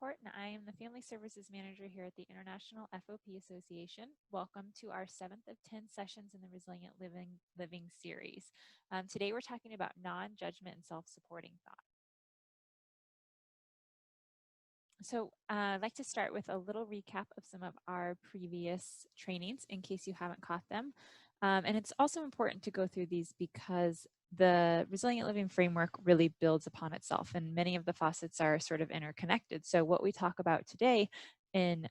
Report, and I am the Family Services Manager here at the International FOP Association. Welcome to our 7th of 10 sessions in the Resilient Living series. Today we're talking about non-judgment and self-supporting thought. So I'd like to start with a little recap of some of our previous trainings in case you haven't caught them. And it's also important to go through these because the resilient living framework really builds upon itself, and many of the facets are sort of interconnected. So what we talk about today in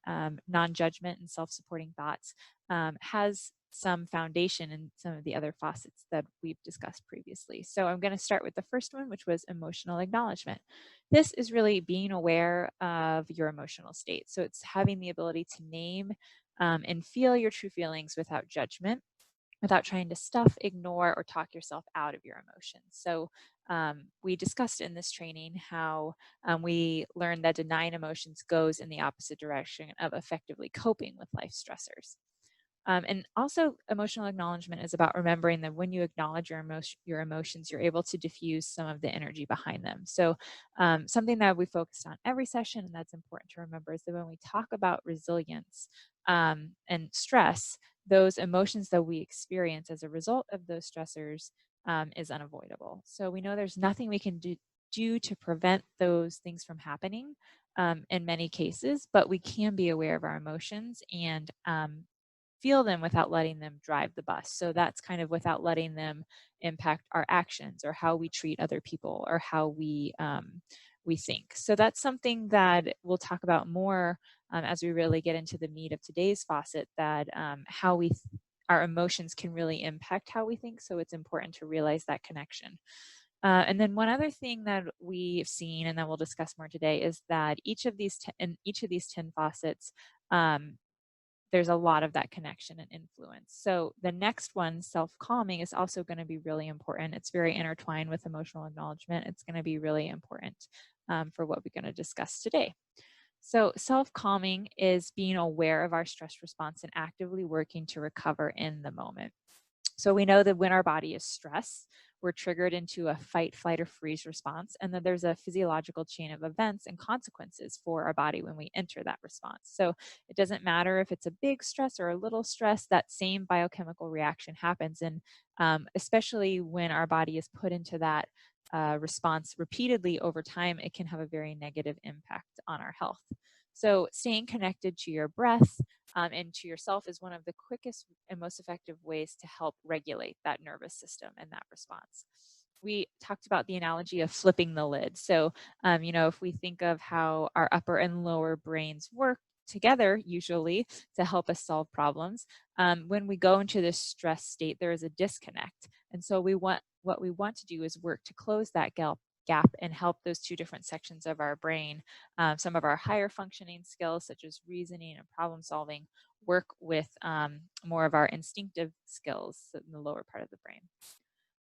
non-judgment and self-supporting thoughts has some foundation in some of the other facets that we've discussed previously. So I'm going to start with the first one, which was emotional acknowledgement. This is really being aware of your emotional state. So it's having the ability to name and feel your true feelings without judgment, without trying to stuff, ignore, or talk yourself out of your emotions. So we discussed in this training how we learned that denying emotions goes in the opposite direction of effectively coping with life stressors. And also, emotional acknowledgement is about remembering that when you acknowledge your emotions, you're able to diffuse some of the energy behind them. So something that we focused on every session, and that's important to remember, is that when we talk about resilience and stress, those emotions that we experience as a result of those stressors is unavoidable. So we know there's nothing we can do to prevent those things from happening in many cases, but we can be aware of our emotions and feel them without letting them drive the bus. So that's kind of without letting them impact our actions or how we treat other people or how we think. So that's something that we'll talk about more as we really get into the meat of today's facet, that how our emotions can really impact how we think. So it's important to realize that connection. And then one other thing that we've seen, and that we'll discuss more today, is that each of these 10 facets, there's a lot of that connection and influence. So the next one, self-calming, is also going to be really important. It's very intertwined with emotional acknowledgement. It's going to be really important for what we're going to discuss today. So self-calming is being aware of our stress response and actively working to recover in the moment. So we know that when our body is stressed, we're triggered into a fight, flight, or freeze response, and that there's a physiological chain of events and consequences for our body when we enter that response. So it doesn't matter if it's a big stress or a little stress, that same biochemical reaction happens. And especially when our body is put into that response repeatedly over time, it can have a very negative impact on our health. So staying connected to your breath and to yourself is one of the quickest and most effective ways to help regulate that nervous system and that response. We talked about the analogy of flipping the lid. So, if we think of how our upper and lower brains work together, usually to help us solve problems, when we go into this stress state, there is a disconnect. And so what we want to do is work to close that gap and help those two different sections of our brain, some of our higher functioning skills such as reasoning and problem solving, work with more of our instinctive skills in the lower part of the brain.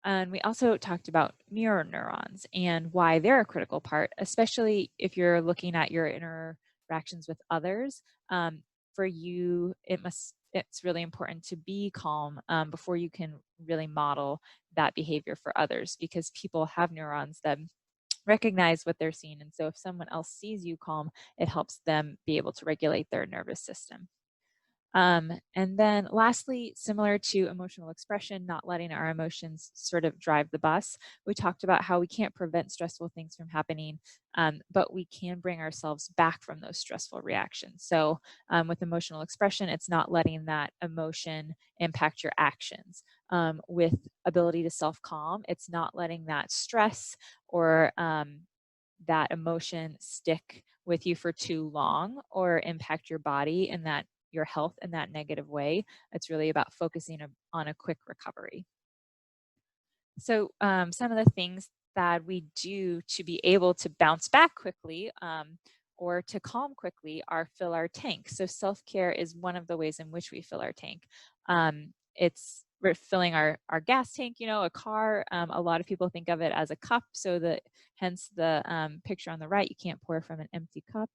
And we also talked about mirror neurons and why they're a critical part, especially if you're looking at your interactions with others. For you, it's really important to be calm before you can really model that behavior for others, because people have neurons that recognize what they're seeing. And so if someone else sees you calm, it helps them be able to regulate their nervous system. And then lastly, similar to emotional expression, not letting our emotions sort of drive the bus, we talked about how we can't prevent stressful things from happening, but we can bring ourselves back from those stressful reactions. So with emotional expression, it's not letting that emotion impact your actions. With ability to self-calm, it's not letting that stress or that emotion stick with you for too long or impact your body and that your health in that negative way. It's really about focusing on a quick recovery. So some of the things that we do to be able to bounce back quickly or to calm quickly are fill our tank. So self-care is one of the ways in which we fill our tank. It's refilling our gas tank, a car. A lot of people think of it as a cup, so that hence the picture on the right, you can't pour from an empty cup.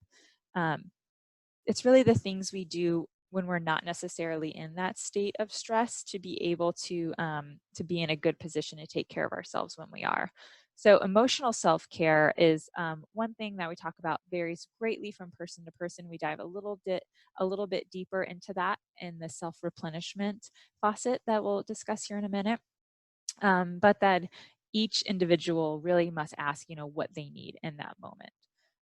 It's really the things we do when we're not necessarily in that state of stress to be able to be in a good position to take care of ourselves when we are. So emotional self-care is one thing that we talk about, varies greatly from person to person. We dive a little bit deeper into that in the self-replenishment faucet that we'll discuss here in a minute. But that each individual really must ask, what they need in that moment.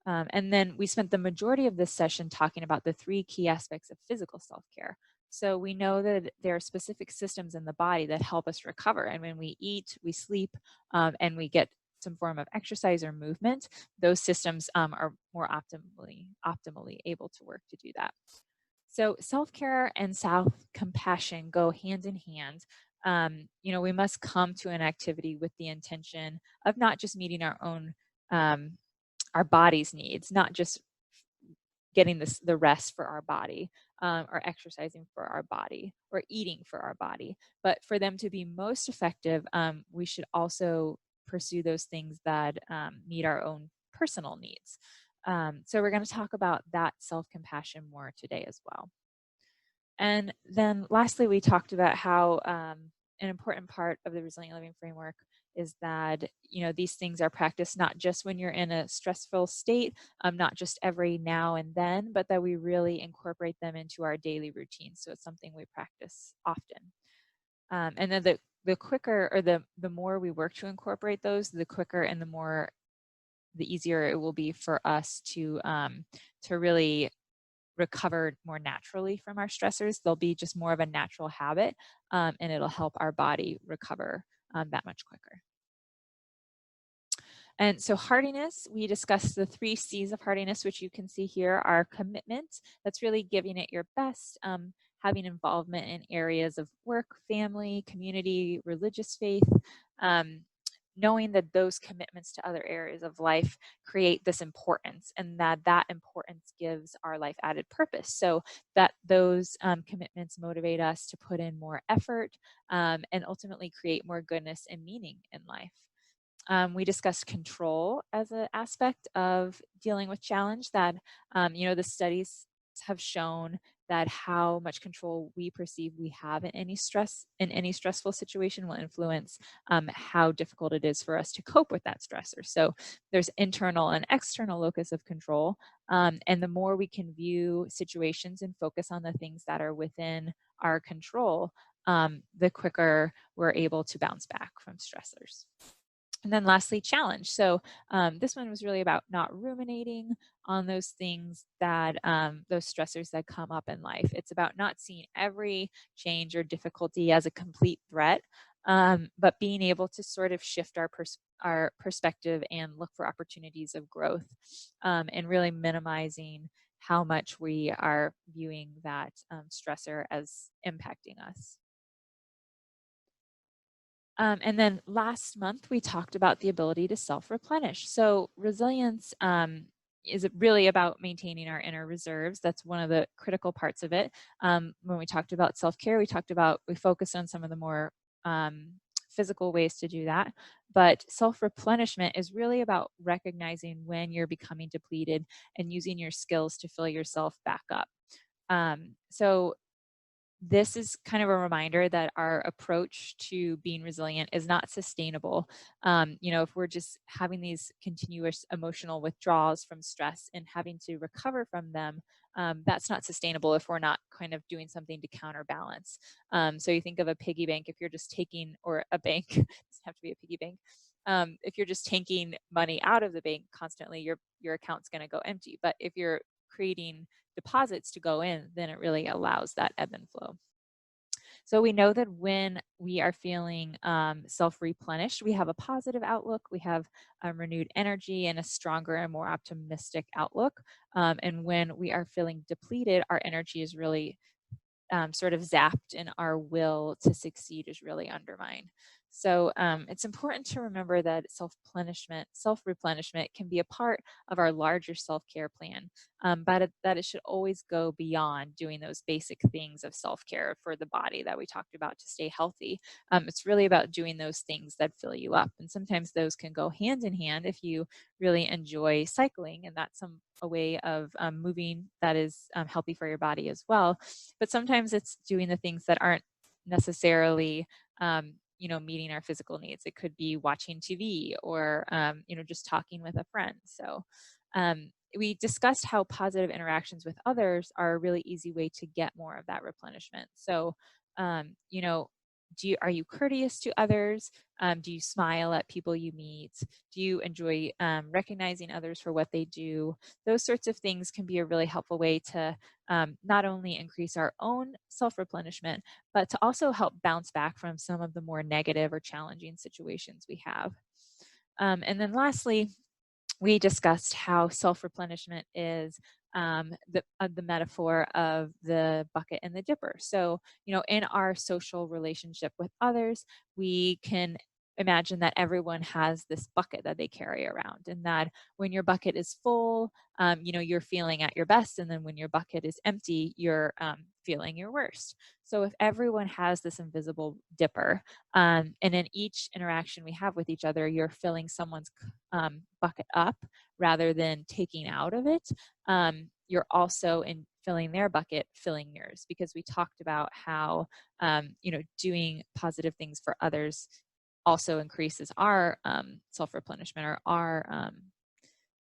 And then we spent the majority of this session talking about the three key aspects of physical self-care. So we know that there are specific systems in the body that help us recover. And when we eat, we sleep, and we get some form of exercise or movement, those systems are more optimally able to work to do that. So self-care and self-compassion go hand in hand. We must come to an activity with the intention of not just meeting um, our body's needs, not just getting the rest for our body, or exercising for our body, or eating for our body. But for them to be most effective, we should also pursue those things that meet our own personal needs. So we're going to talk about that self-compassion more today as well. And then lastly, we talked about how an important part of the resilient living framework is that, these things are practiced not just when you're in a stressful state, not just every now and then, but that we really incorporate them into our daily routine. So it's something we practice often. And then the quicker, or the more we work to incorporate those, the quicker and the easier it will be for us to really recover more naturally from our stressors. They'll be just more of a natural habit, and it'll help our body recover that much quicker. And so hardiness, we discussed the 3 C's of hardiness, which you can see here are commitment. That's really giving it your best, having involvement in areas of work, family, community, religious faith, knowing that those commitments to other areas of life create this importance, and that importance gives our life added purpose. So that those commitments motivate us to put in more effort, and ultimately create more goodness and meaning in life. We discussed control as an aspect of dealing with challenge, that, the studies have shown that how much control we perceive we have in any stressful situation will influence how difficult it is for us to cope with that stressor. So there's internal and external locus of control. And the more we can view situations and focus on the things that are within our control, the quicker we're able to bounce back from stressors. And then lastly, challenge. So this one was really about not ruminating on those things that, those stressors that come up in life. It's about not seeing every change or difficulty as a complete threat, but being able to sort of shift our perspective and look for opportunities of growth, and really minimizing how much we are viewing that stressor as impacting us. And then last month, we talked about the ability to self-replenish. So resilience is really about maintaining our inner reserves. That's one of the critical parts of it. When we talked about self-care, we focused on some of the more physical ways to do that. But self-replenishment is really about recognizing when you're becoming depleted and using your skills to fill yourself back up. So this is kind of a reminder that our approach to being resilient is not sustainable. If we're just having these continuous emotional withdrawals from stress and having to recover from them, that's not sustainable if we're not kind of doing something to counterbalance. So you think of a piggy bank, if you're just taking, or a bank, it doesn't have to be a piggy bank. If you're just taking money out of the bank constantly, your account's going to go empty. But if you're creating deposits to go in, then it really allows that ebb and flow. So we know that when we are feeling self-replenished, we have a positive outlook, we have renewed energy and a stronger and more optimistic outlook. And when we are feeling depleted, our energy is really sort of zapped, and our will to succeed is really undermined. So it's important to remember that self-replenishment can be a part of our larger self-care plan, but that it should always go beyond doing those basic things of self-care for the body that we talked about to stay healthy. It's really about doing those things that fill you up. And sometimes those can go hand in hand if you really enjoy cycling, and that's a way of moving that is healthy for your body as well. But sometimes it's doing the things that aren't necessarily meeting our physical needs. It could be watching TV or, just talking with a friend. So we discussed how positive interactions with others are a really easy way to get more of that replenishment. So, um, you know, are you courteous to others? Do you smile at people you meet? Do you enjoy recognizing others for what they do? Those sorts of things can be a really helpful way to not only increase our own self-replenishment, but to also help bounce back from some of the more negative or challenging situations we have. And then lastly, we discussed how self-replenishment is the metaphor of the bucket and the dipper. So, in our social relationship with others, we can imagine that everyone has this bucket that they carry around, and that when your bucket is full, you're feeling at your best, and then when your bucket is empty, you're feeling your worst. So, if everyone has this invisible dipper, and in each interaction we have with each other, you're filling someone's bucket up rather than taking out of it, you're also in filling their bucket, filling yours, because we talked about how doing positive things for others also increases our self-replenishment, or our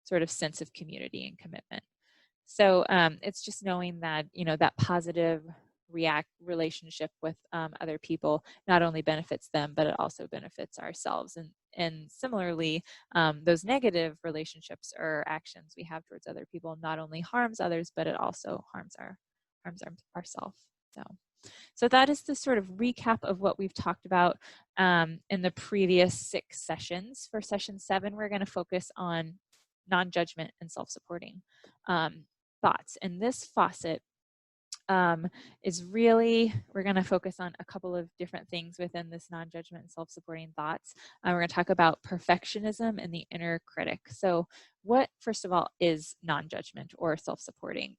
sort of sense of community and commitment. So it's just knowing that, that positive relationship with other people not only benefits them, but it also benefits ourselves. And similarly, those negative relationships or actions we have towards other people not only harms others, but it also harms ourselves. So that is the sort of recap of what we've talked about in the previous 6 sessions. For session 7, we're going to focus on non-judgment and self-supporting thoughts. And this faucet is really, we're going to focus on a couple of different things within this non-judgment and self-supporting thoughts. We're going to talk about perfectionism and the inner critic. So what, first of all, is non-judgment or self-supporting?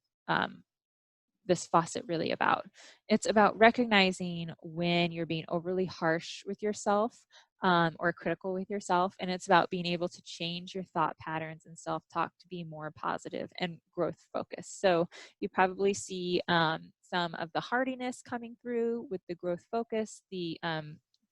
This faucet really about? It's about recognizing when you're being overly harsh with yourself or critical with yourself, and it's about being able to change your thought patterns and self-talk to be more positive and growth focused. So you probably see some of the hardiness coming through with the growth focus, the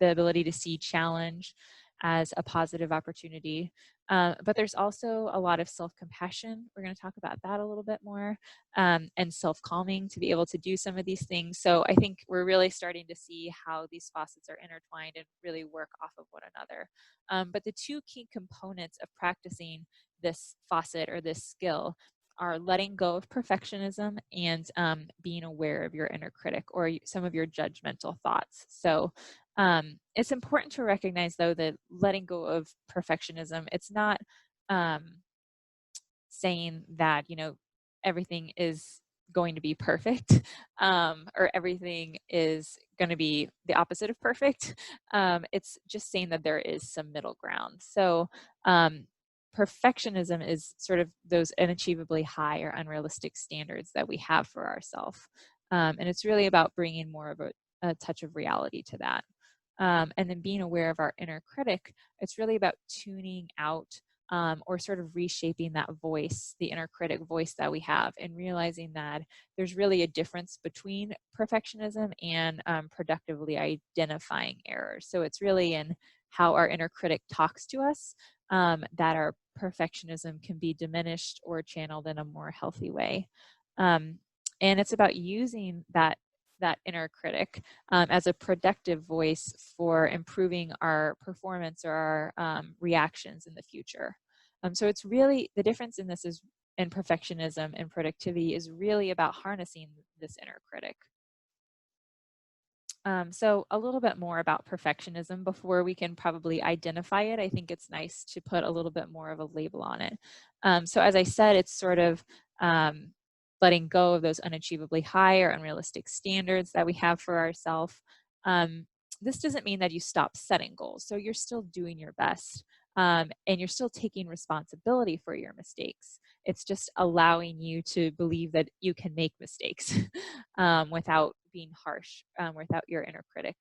ability to see challenge as a positive opportunity. But there's also a lot of self-compassion. We're going to talk about that a little bit more, and self-calming to be able to do some of these things. So I think we're really starting to see how these faucets are intertwined and really work off of one another. But the 2 key components of practicing this faucet or this skill are letting go of perfectionism and being aware of your inner critic or some of your judgmental thoughts. So it's important to recognize, though, that letting go of perfectionism, it's not saying that, everything is going to be perfect or everything is going to be the opposite of perfect. It's just saying that there is some middle ground. So perfectionism is sort of those unachievably high or unrealistic standards that we have for ourselves. And it's really about bringing more of a touch of reality to that. And then being aware of our inner critic, it's really about tuning out or sort of reshaping that voice, the inner critic voice that we have, and realizing that there's really a difference between perfectionism and productively identifying errors. So it's really in how our inner critic talks to us that our perfectionism can be diminished or channeled in a more healthy way. And it's about using that inner critic as a productive voice for improving our performance or our reactions in the future. So it's really, the difference in this is in perfectionism and productivity is really about harnessing this inner critic. So a little bit more about perfectionism before we can probably identify it. I think it's nice to put a little bit more of a label on it. So as I said, it's sort of letting go of those unachievably high or unrealistic standards that we have for ourselves. This doesn't mean that you stop setting goals. So you're still doing your best and you're still taking responsibility for your mistakes. It's just allowing you to believe that you can make mistakes without being harsh, without your inner critic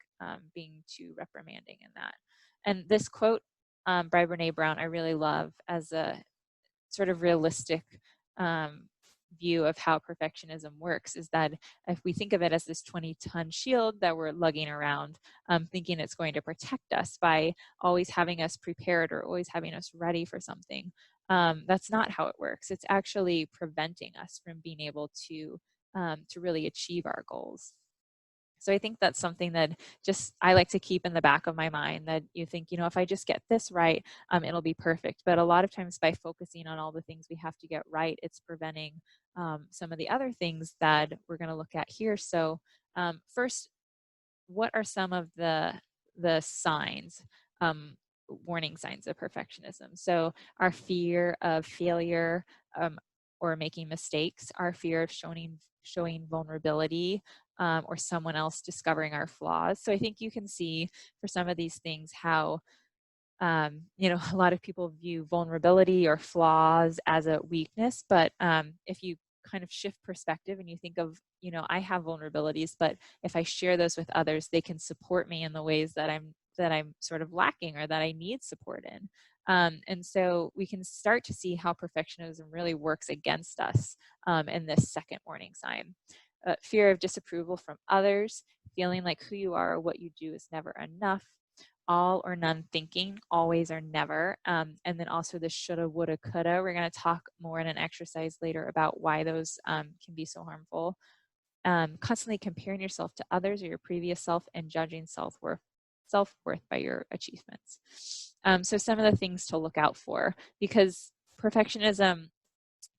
being too reprimanding in that. And this quote by Brene Brown, I really love as a sort of realistic view of how perfectionism works is that if we think of it as this 20-ton shield that we're lugging around, thinking it's going to protect us by always having us prepared or always having us ready for something, that's not how it works. It's actually preventing us from being able to really achieve our goals. So I think that's something that just I like to keep in the back of my mind, that you think, if I just get this right, it'll be perfect. But a lot of times by focusing on all the things we have to get right, it's preventing some of the other things that we're going to look at here. So first, what are some of the signs, warning signs of perfectionism? So our fear of failure, or making mistakes, our fear of showing vulnerability, or someone else discovering our flaws. So I think you can see for some of these things how a lot of people view vulnerability or flaws as a weakness, but if you kind of shift perspective and you think of, I have vulnerabilities, but if I share those with others, they can support me in the ways that I'm sort of lacking or that I need support in. And so we can start to see how perfectionism really works against us in this second warning sign. Fear of disapproval from others, feeling like who you are or what you do is never enough, all or none thinking, always or never, and then also the shoulda, woulda, coulda. We're going to talk more in an exercise later about why those can be so harmful. Constantly comparing yourself to others or your previous self and judging self-worth by your achievements. So some of the things to look out for, because perfectionism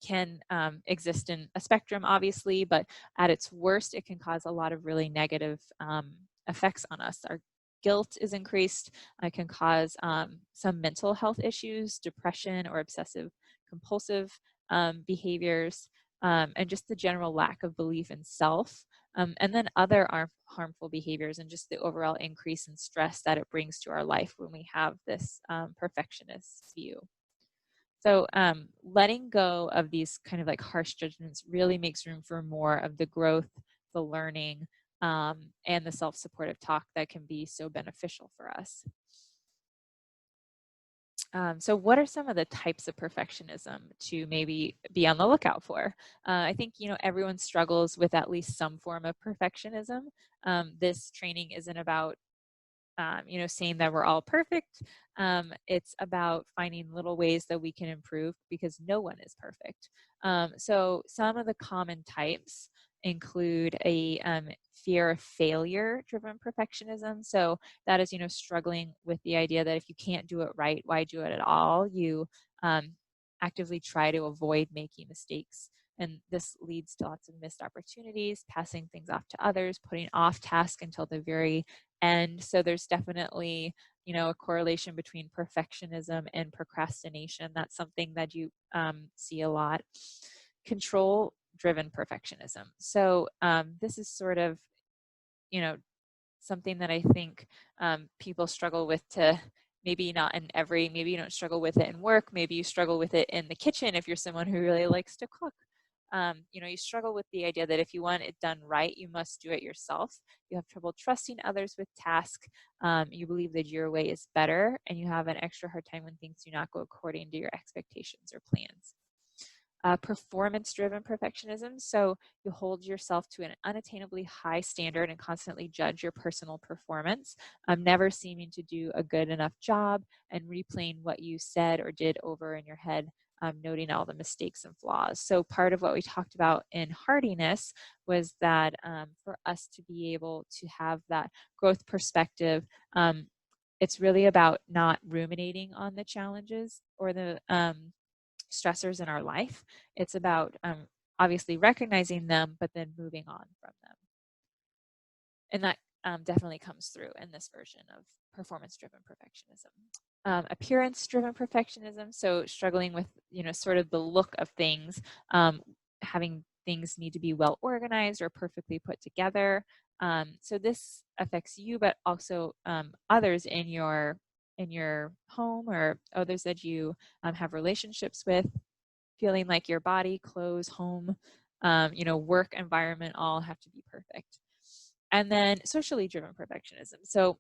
can exist in a spectrum, obviously, but at its worst, it can cause a lot of really negative effects on us. Our guilt is increased. It can cause some mental health issues, depression, or obsessive compulsive behaviors, and just the general lack of belief in self. And then other harmful behaviors, and just the overall increase in stress that it brings to our life when we have this perfectionist view. So letting go of these kind of like harsh judgments really makes room for more of the growth, the learning, and the self-supportive talk that can be so beneficial for us. So what are some of the types of perfectionism to maybe be on the lookout for? I think, everyone struggles with at least some form of perfectionism. This training isn't about saying that we're all perfect. It's about finding little ways that we can improve, because no one is perfect. So some of the common types include a fear of failure driven perfectionism. So that is, struggling with the idea that if you can't do it right, why do it at all? You actively try to avoid making mistakes. And this leads to lots of missed opportunities, passing things off to others, putting off tasks until the very end. So there's definitely, a correlation between perfectionism and procrastination. That's something that you see a lot. Control driven perfectionism. So this is sort of, something that I think people struggle with, to maybe not in every, maybe you don't struggle with it in work, maybe you struggle with it in the kitchen if you're someone who really likes to cook. You struggle with the idea that if you want it done right, you must do it yourself. You have trouble trusting others with tasks. You believe that your way is better, and you have an extra hard time when things do not go according to your expectations or plans. Performance-driven perfectionism. So you hold yourself to an unattainably high standard and constantly judge your personal performance, never seeming to do a good enough job, and replaying what you said or did over in your head, noting all the mistakes and flaws. So part of what we talked about in hardiness was that for us to be able to have that growth perspective, it's really about not ruminating on the challenges or the stressors in our life. It's about obviously recognizing them, but then moving on from them. And that definitely comes through in this version of performance-driven perfectionism. Appearance-driven perfectionism, so struggling with, sort of the look of things, having things need to be well organized or perfectly put together. So this affects you, but also others in your home or others that you have relationships with, feeling like your body, clothes, home, work environment all have to be perfect. And then socially driven perfectionism. So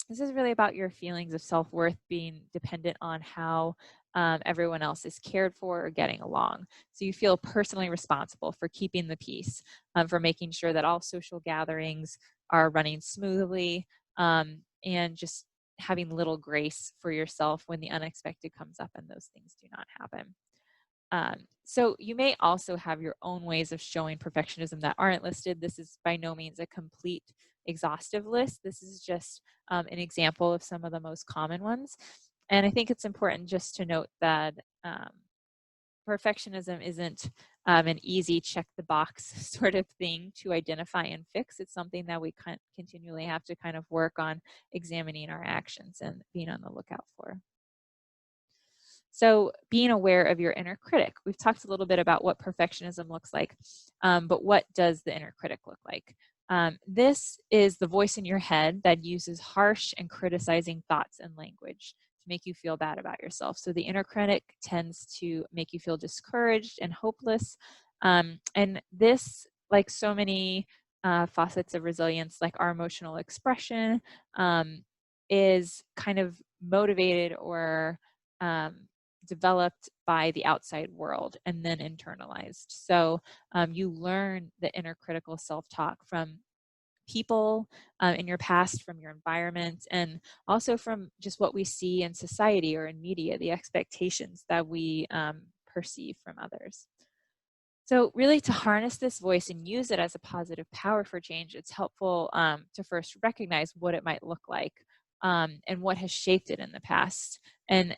this is really about your feelings of self-worth being dependent on how everyone else is cared for or getting along. So you feel personally responsible for keeping the peace, for making sure that all social gatherings are running smoothly, and just having little grace for yourself when the unexpected comes up and those things do not happen. So you may also have your own ways of showing perfectionism that aren't listed. This is by no means a complete exhaustive list. This is just an example of some of the most common ones. And I think it's important just to note that perfectionism isn't an easy check the box sort of thing to identify and fix. It's something that we continually have to kind of work on examining our actions and being on the lookout for. So being aware of your inner critic. We've talked a little bit about what perfectionism looks like, but what does the inner critic look like? This is the voice in your head that uses harsh and criticizing thoughts and language to make you feel bad about yourself. So the inner critic tends to make you feel discouraged and hopeless. And this, like so many facets of resilience, like our emotional expression, is kind of motivated or developed by the outside world and then internalized. So you learn the inner critical self-talk from people in your past, from your environment, and also from just what we see in society or in media, the expectations that we perceive from others. So really, to harness this voice and use it as a positive power for change, it's helpful to first recognize what it might look like, and what has shaped it in the past. And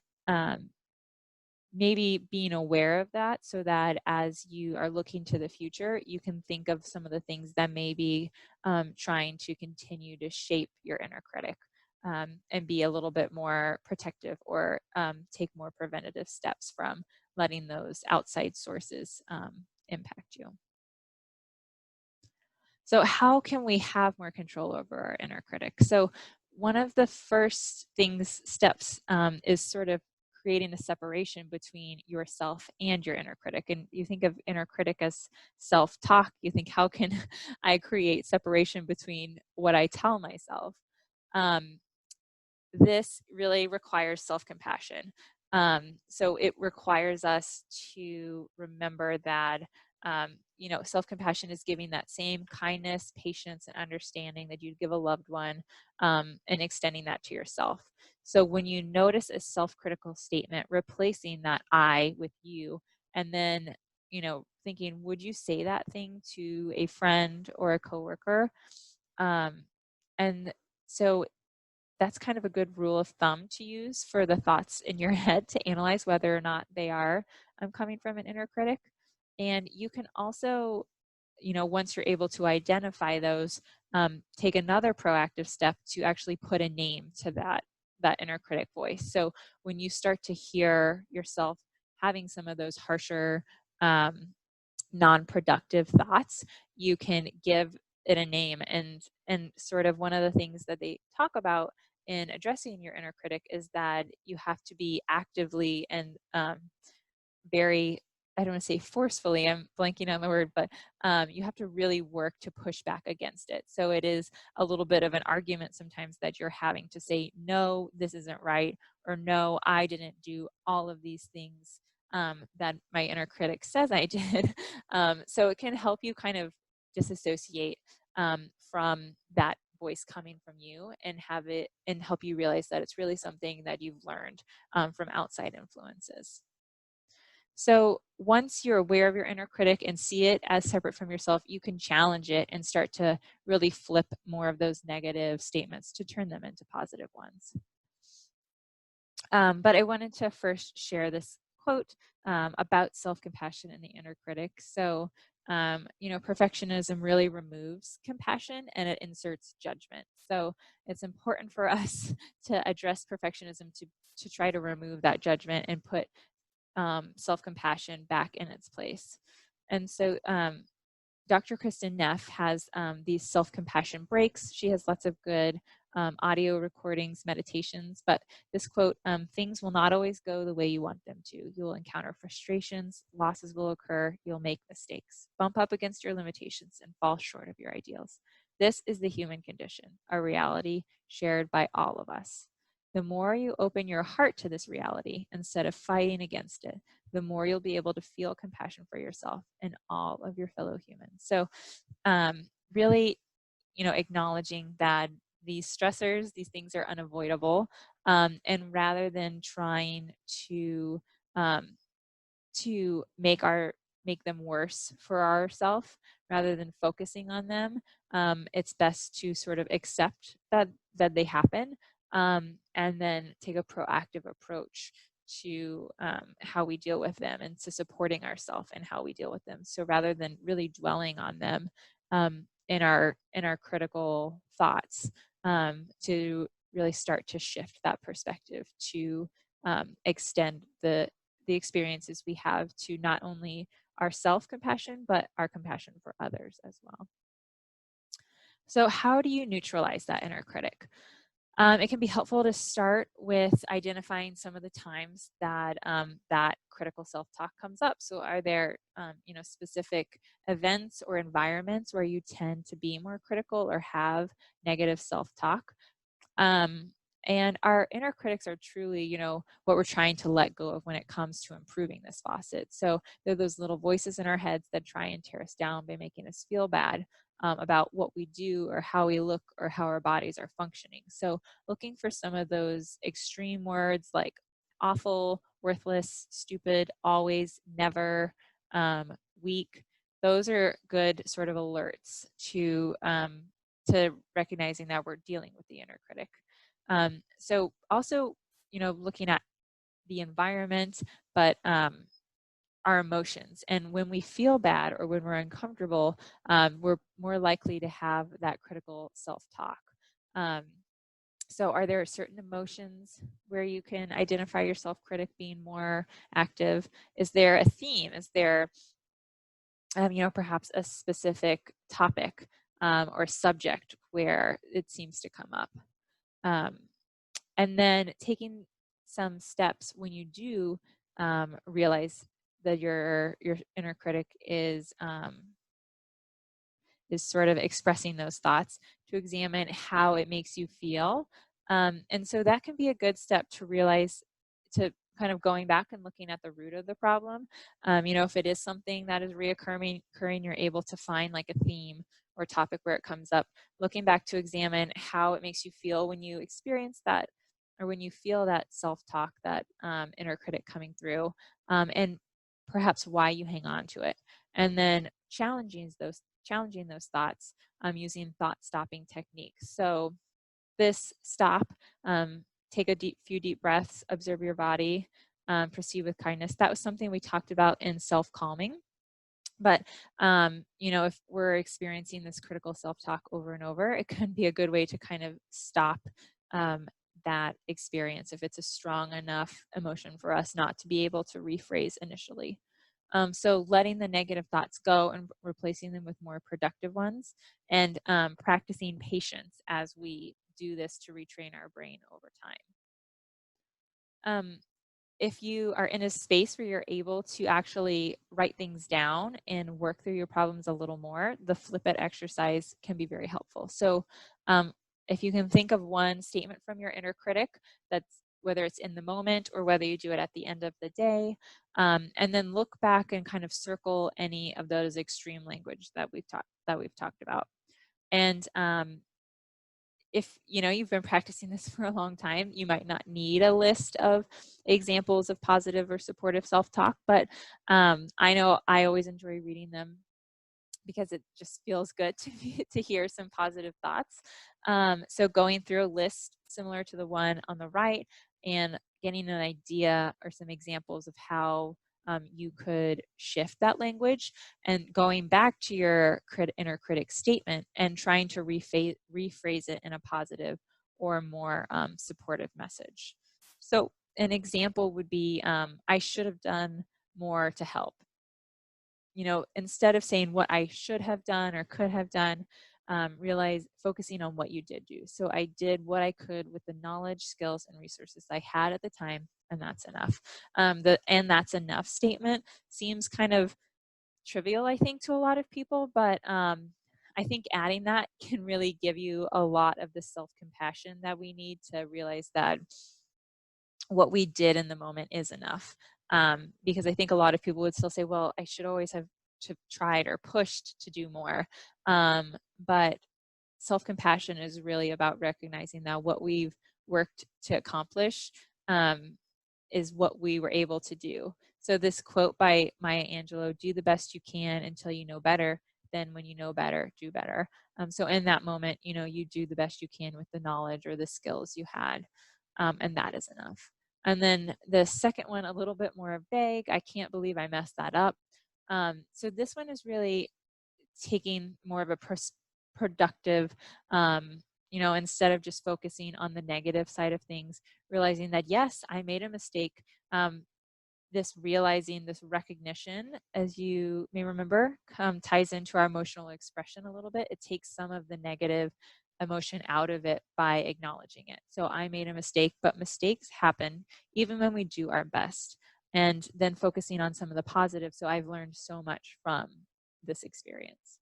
maybe being aware of that, so that as you are looking to the future, you can think of some of the things that may be trying to continue to shape your inner critic, and be a little bit more protective, or take more preventative steps from letting those outside sources impact you. So how can we have more control over our inner critic? So one of the first steps is sort of creating a separation between yourself and your inner critic. And you think of inner critic as self-talk. You think, how can I create separation between what I tell myself? Um, this really requires self-compassion. So it requires us to remember that, self-compassion is giving that same kindness, patience, and understanding that you'd give a loved one, and extending that to yourself. So when you notice a self-critical statement, replacing that I with you, and then, thinking, would you say that thing to a friend or a coworker? Um, and so that's kind of a good rule of thumb to use for the thoughts in your head to analyze whether or not they are coming from an inner critic. And you can also, once you're able to identify those, take another proactive step to actually put a name to that inner critic voice. So when you start to hear yourself having some of those harsher, non-productive thoughts, you can give it a name. And sort of one of the things that they talk about in addressing your inner critic is that you have to be actively and very, I don't want to say forcefully, I'm blanking on the word, but you have to really work to push back against it. So it is a little bit of an argument sometimes that you're having to say, no, this isn't right, or no, I didn't do all of these things that my inner critic says I did. So it can help you kind of disassociate from that voice coming from you, and have it and help you realize that it's really something that you've learned from outside influences. So once you're aware of your inner critic and see it as separate from yourself, you can challenge it and start to really flip more of those negative statements to turn them into positive ones. But I wanted to first share this quote about self-compassion and the inner critic. So, perfectionism really removes compassion and it inserts judgment. So it's important for us to address perfectionism to try to remove that judgment and put self-compassion back in its place. And so Dr. Kristen Neff has these self-compassion breaks. She has lots of good audio recordings, meditations, but this quote, things will not always go the way you want them to. You'll encounter frustrations, losses will occur, you'll make mistakes, bump up against your limitations, and fall short of your ideals. This is the human condition, a reality shared by all of us. the more you open your heart to this reality instead of fighting against it, the more you'll be able to feel compassion for yourself and all of your fellow humans. So really, acknowledging that these stressors, these things are unavoidable, and rather than trying to um, make them worse for ourselves, rather than focusing on them, it's best to sort of accept that they happen, and then take a proactive approach to how we deal with them and to supporting ourselves and how we deal with them. So rather than really dwelling on them in our critical thoughts, to really start to shift that perspective to extend the experiences we have to not only our self-compassion, but our compassion for others as well. So how do you neutralize that inner critic? It can be helpful to start with identifying some of the times that that critical self-talk comes up. So are there specific events or environments where you tend to be more critical or have negative self-talk? Um, and our inner critics are truly, what we're trying to let go of when it comes to improving this faucet. So they're those little voices in our heads that try and tear us down by making us feel bad about what we do or how we look or how our bodies are functioning. So looking for some of those extreme words like awful, worthless, stupid, always, never, weak. Those are good sort of alerts to recognizing that we're dealing with the inner critic. So also, looking at the environment, but our emotions. And when we feel bad or when we're uncomfortable, we're more likely to have that critical self-talk. So are there certain emotions where you can identify your self-critic being more active? Is there a theme? Is there perhaps a specific topic or subject where it seems to come up. And then taking some steps when you do realize that your inner critic is sort of expressing those thoughts, to examine how it makes you feel. And so that can be a good step to realize, to kind of going back and looking at the root of the problem. If it is something that is reoccurring, you're able to find like a theme or topic where it comes up, looking back to examine how it makes you feel when you experience that, or when you feel that self-talk, that inner critic coming through, and perhaps why you hang on to it. And then challenging those thoughts using thought stopping techniques. So this stop, take a few deep breaths, observe your body, proceed with kindness. That was something we talked about in self-calming. But if we're experiencing this critical self-talk over and over, it can be a good way to kind of stop that experience if it's a strong enough emotion for us not to be able to rephrase initially. So letting the negative thoughts go and replacing them with more productive ones, and practicing patience as we do this to retrain our brain over time. If you are in a space where you're able to actually write things down and work through your problems a little more, the flip it exercise can be very helpful. So if you can think of one statement from your inner critic, that's whether it's in the moment or whether you do it at the end of the day, and then look back and kind of circle any of those extreme language that we've talked about. And if you've been practicing this for a long time, you might not need a list of examples of positive or supportive self-talk, but I know I always enjoy reading them because it just feels good to hear some positive thoughts. So going through a list similar to the one on the right and getting an idea or some examples of how you could shift that language, and going back to your inner critic statement and trying to rephrase it in a positive or more supportive message. So an example would be, I should have done more to help. Instead of saying what I should have done or could have done, realize focusing on what you did do. So I did what I could with the knowledge, skills, and resources I had at the time, and that's enough. The "and that's enough" statement seems kind of trivial, I think, to a lot of people, but I think adding that can really give you a lot of the self-compassion that we need to realize that what we did in the moment is enough. Because I think a lot of people would still say, well, I should always have tried or pushed to do more. But self-compassion is really about recognizing that what we've worked to accomplish is what we were able to do. So this quote by Maya Angelou, do the best you can until you know better. Then when you know better, do better. So in that moment, you do the best you can with the knowledge or the skills you had. And that is enough. And then the second one, a little bit more vague. I can't believe I messed that up. So this one is really taking more of a productive, instead of just focusing on the negative side of things, realizing that, yes, I made a mistake. This realizing, this recognition, as you may remember, ties into our emotional expression a little bit. It takes some of the negative emotion out of it by acknowledging it. So I made a mistake, but mistakes happen even when we do our best. And then focusing on some of the positives. So I've learned so much from this experience.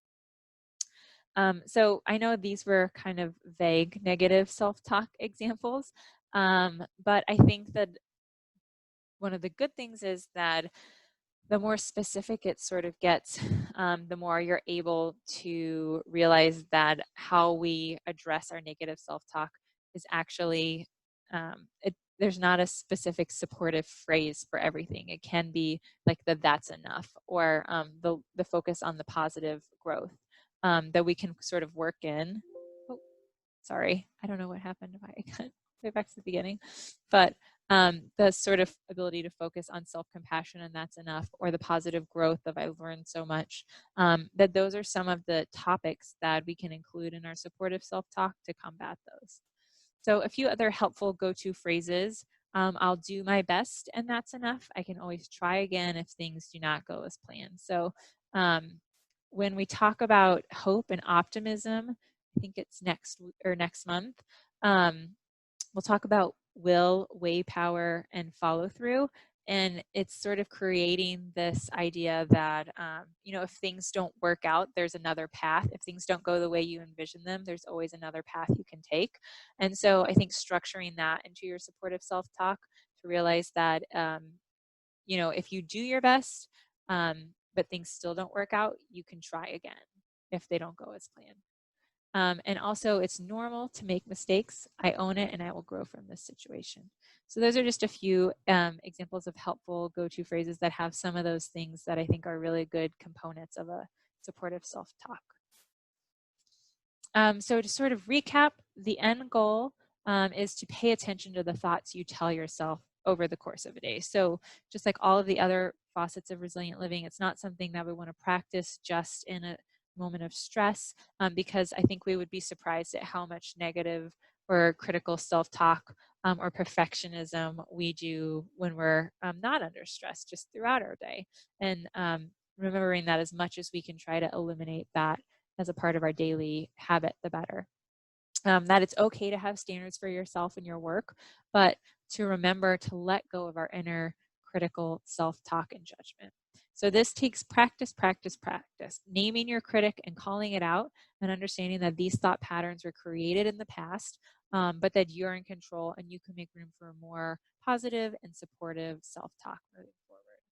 So I know these were kind of vague negative self-talk examples, but I think that one of the good things is that the more specific it sort of gets, the more you're able to realize that how we address our negative self-talk is actually, there's not a specific supportive phrase for everything. It can be like that's enough, or the focus on the positive growth that we can sort of work in. Oh, sorry, I don't know what happened. I got way back to the beginning, but the sort of ability to focus on self-compassion and that's enough, or the positive growth of I've learned so much, that those are some of the topics that we can include in our supportive self-talk to combat those. So a few other helpful go-to phrases. I'll do my best and that's enough. I can always try again if things do not go as planned. So when we talk about hope and optimism, I think it's next month, we'll talk about will, way power, and follow through. And it's sort of creating this idea that, if things don't work out, there's another path. If things don't go the way you envision them, there's always another path you can take. And so I think structuring that into your supportive self-talk to realize that, if you do your best, but things still don't work out, you can try again if they don't go as planned. And also, it's normal to make mistakes. I own it and I will grow from this situation. So those are just a few examples of helpful go-to phrases that have some of those things that I think are really good components of a supportive self-talk. So to sort of recap, the end goal is to pay attention to the thoughts you tell yourself over the course of a day. So just like all of the other facets of resilient living, it's not something that we want to practice just in a moment of stress, because I think we would be surprised at how much negative or critical self-talk or perfectionism we do when we're not under stress, just throughout our day. And remembering that as much as we can try to eliminate that as a part of our daily habit, the better. That it's okay to have standards for yourself and your work, but to remember to let go of our inner critical self-talk and judgment. So this takes practice, practice, practice. Naming your critic and calling it out, and understanding that these thought patterns were created in the past, but that you're in control and you can make room for a more positive and supportive self-talk moving